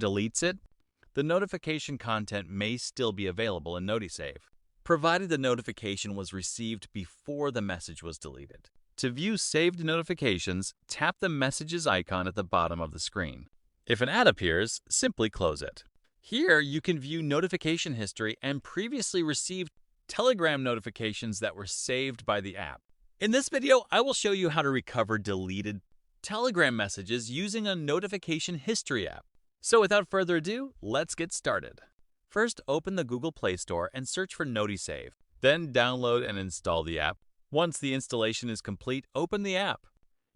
deletes it, the notification content may still be available in Notisave, provided the notification was received before the message was deleted. To view saved notifications, tap the Messages icon at the bottom of the screen. If an ad appears, simply close it. Here, you can view notification history and previously received Telegram notifications that were saved by the app. In this video, I will show you how to recover deleted Telegram messages using a notification history app. So without further ado, let's get started. First, open the Google Play Store and search for Notisave. Then download and install the app. Once the installation is complete, open the app.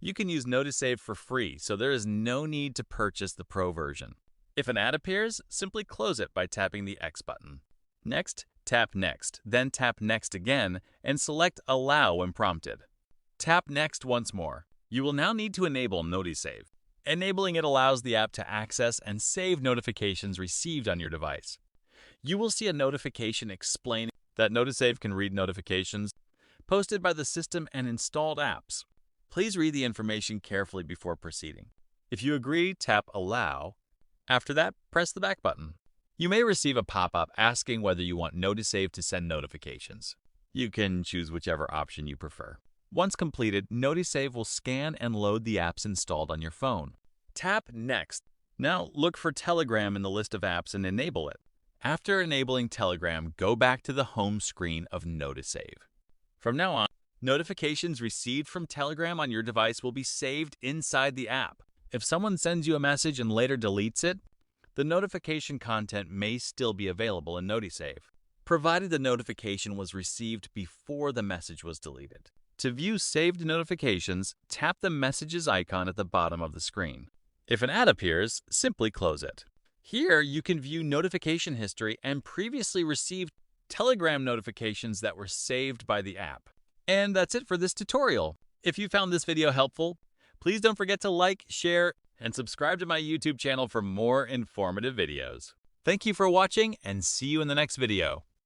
You can use Notisave for free, so there is no need to purchase the Pro version. If an ad appears, simply close it by tapping the X button. Next, tap Next, then tap Next again and select Allow when prompted. Tap Next once more. You will now need to enable Notisave. Enabling it allows the app to access and save notifications received on your device. You will see a notification explaining that Notisave can read notifications posted by the system and installed apps. Please read the information carefully before proceeding. If you agree, tap Allow. After that, press the back button. You may receive a pop-up asking whether you want Notisave to send notifications. You can choose whichever option you prefer. Once completed, Notisave will scan and load the apps installed on your phone. Tap Next. Now look for Telegram in the list of apps and enable it. After enabling Telegram, go back to the home screen of Notisave. From now on, notifications received from Telegram on your device will be saved inside the app. If someone sends you a message and later deletes it, the notification content may still be available in Notisave, provided the notification was received before the message was deleted. To view saved notifications, tap the Messages icon at the bottom of the screen. If an ad appears, simply close it. Here, you can view notification history and previously received Telegram notifications that were saved by the app. And that's it for this tutorial. If you found this video helpful, please don't forget to like, share, and subscribe to my YouTube channel for more informative videos. Thank you for watching, and see you in the next video.